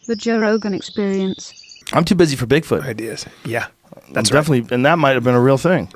The Joe Rogan Experience. I'm too busy for Bigfoot. Ideas. Yeah. That's definitely, and that might have been a real thing.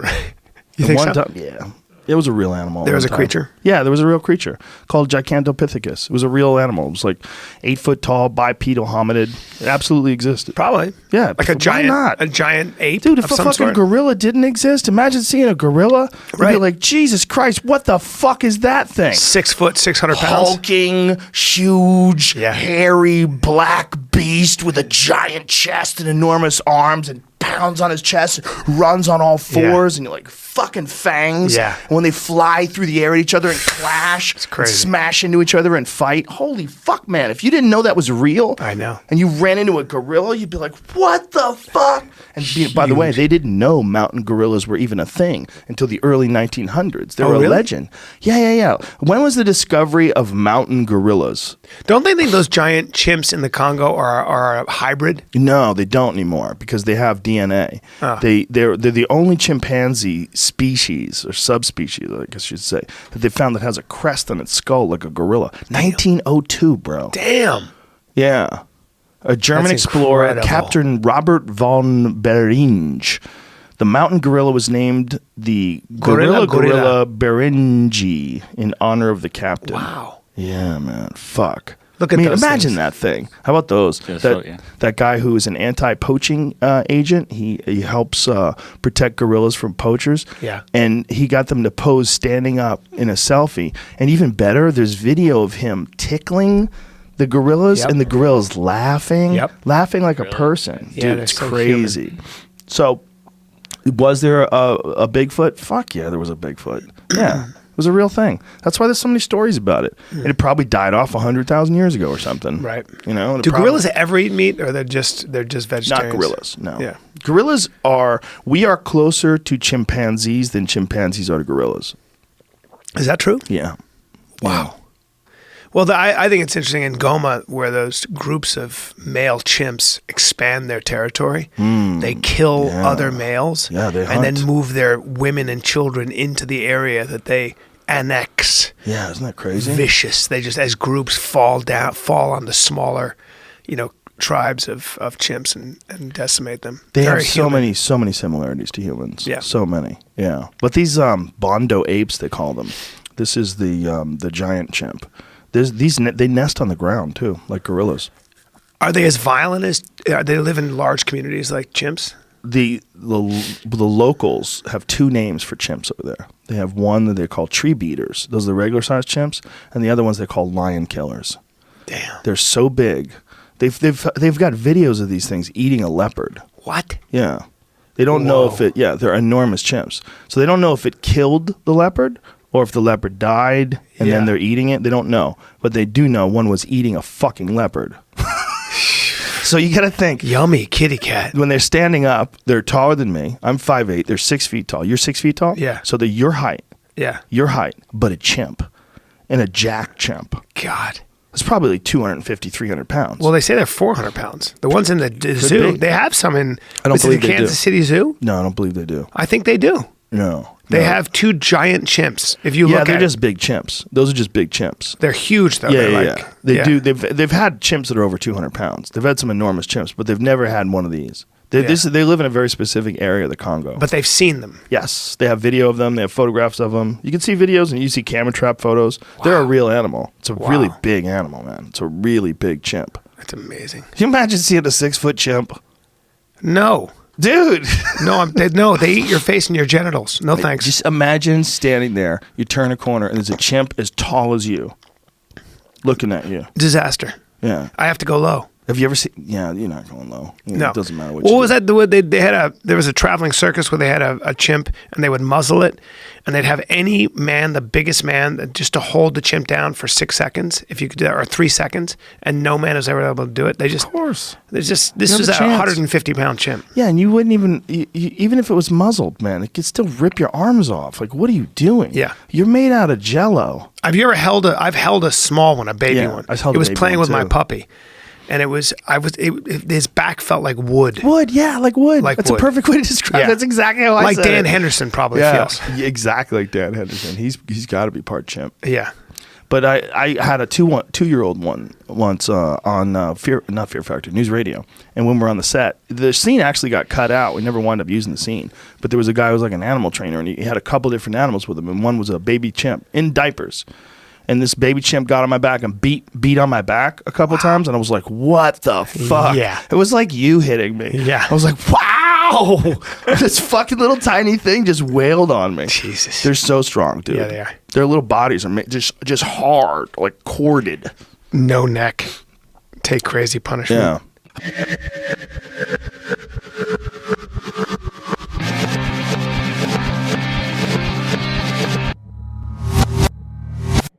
You think one so? time, yeah. It was a real animal. There was a time. creature? Yeah, there was a real creature called Gigantopithecus. It was a real animal. It was like 8 foot tall, bipedal hominid. It absolutely existed. Probably. Yeah. Like a not? giant ape. Dude, if of a some fucking sort? gorilla didn't exist, imagine seeing a gorilla. You'd be Right. like, Jesus Christ, what the fuck is that thing? 6 foot, 600 pounds. Hulking, huge, Yeah. hairy, black beast with a giant chest and enormous arms and pounds on his chest, runs on all fours, and you're like fucking fangs. Yeah. And when they fly through the air at each other and clash, It's crazy. and smash into each other and fight. Holy fuck, man. If you didn't know that was real, I know. and you ran into a gorilla, you'd be like, what the fuck? And by the way, they didn't know mountain gorillas were even a thing until the early 1900s. They were really? a legend. Yeah. When was the discovery of mountain gorillas? Don't they think those giant chimps in the Congo are a hybrid? No, they don't anymore because they have DNA. Oh. They're the only chimpanzee species or subspecies, I guess you should say, that they found that has a crest on its skull like a gorilla. 1902, bro. Damn. Yeah. A German That's explorer, incredible. Captain Robert von Beringe. The mountain gorilla was named the Gorilla. Gorilla Beringe in honor of the captain. Wow. Yeah, man. Fuck. Look at those imagine things. that thing. How about those? That guy who is an anti-poaching agent. He helps protect gorillas from poachers. Yeah. And he got them to pose standing up in a selfie. And even better, there's video of him tickling the gorillas, Yep. and the gorillas laughing, Yep. laughing like a person. Yeah, Dude, they're it's so crazy. human. So, was there a Bigfoot? Fuck yeah, there was a Bigfoot. Yeah. It was a real thing. That's why there's so many stories about it. And it probably died off 100,000 years ago or something. Right. You know. Do gorillas ever eat meat, or they're just vegetarians? Not gorillas. No. Yeah. Gorillas we are closer to chimpanzees than chimpanzees are to gorillas. Is that true? Yeah. Wow. Well, I think it's interesting in Goma where those groups of male chimps expand their territory. They kill other males they and then hunt. move their women and children into the area that they annex. Yeah, isn't that crazy? Vicious. They just, as groups fall on the smaller, tribes of chimps and decimate them. They Very have so human. many similarities to humans. Yeah. So many. Yeah. But these bondo apes, they call them. This is the giant chimp. They nest on the ground too, like gorillas. Are they as violent as they live in large communities like chimps? The locals have two names for chimps over there. They have one that they call tree beaters. Those are the regular sized chimps, and the other ones they call lion killers. Damn. They're so big. They've got videos of these things eating a leopard. What? Yeah. They don't know if it. Yeah, they're enormous chimps. So they don't know if it killed the leopard or if the leopard died and then they're eating it. They don't know, but they do know one was eating a fucking leopard. So you got to think. Yummy kitty cat. When they're standing up, they're taller than me. I'm 5'8". They're 6 feet tall. You're 6 feet tall? Yeah. So they're your height. Yeah. Your height, but a chimp. And a jack chimp. God. It's probably like 250, 300 pounds. Well, they say they're 400 pounds. The ones in the zoo, be. they have some in. I don't was it believe the they do. Kansas City Zoo. No, I don't believe they do. I think they do. No. They have two giant chimps. If you Yeah, look they're at just big chimps. Those are just big chimps. they're huge though. Yeah, They're yeah, like, yeah. They do. They've had chimps that are over 200 pounds. They've had some enormous chimps, but they've never had one of these. They live in a very specific area of the Congo. But they've seen them. Yes, they have video of them. They have photographs of them. You can see videos and you see camera trap photos. They're a real animal. It's a really big animal, man. It's a really big chimp. That's amazing. Can you imagine seeing a 6 foot chimp? No. Dude. No, they eat your face and your genitals. No thanks. Just imagine standing there. You turn a corner and there's a chimp as tall as you looking at you. Disaster. Yeah. I have to go low. Have you ever seen? Yeah, you're not going low. No. It doesn't matter what What you was do. that? They had there was a traveling circus where they had a chimp and they would muzzle it and they'd have any man, the biggest man, just to hold the chimp down for 6 seconds, if you could do that, or 3 seconds, and no man was ever able to do it. Of course. This You was have a a chance. 150-pound chimp. Yeah, and you wouldn't even if it was muzzled, man, it could still rip your arms off. Like, what are you doing? Yeah. You're made out of Jello. I've held a small one, a baby Yeah, one. I held it a was baby playing one with my too. puppy, and his back felt like wood. Wood, yeah, like wood. Like That's wood. a perfect way to describe it. Yeah. That's exactly how I Like said Dan it. Henderson probably Yeah, feels. exactly like Dan Henderson. He's got to be part chimp. Yeah. But I had a 2-year-old one once on not Fear Factor, News Radio. And when we're on the set, the scene actually got cut out. We never wound up using the scene. But there was a guy who was like an animal trainer, and he had a couple different animals with him. And one was a baby chimp in diapers. And this baby chimp got on my back and beat on my back a couple times. And I was like, what the fuck? Yeah. It was like you hitting me. Yeah. I was like, wow. This fucking little tiny thing just wailed on me. Jesus. They're so strong, dude. Yeah, they are. Their little bodies are just hard, like corded. No neck. Take crazy punishment. Yeah.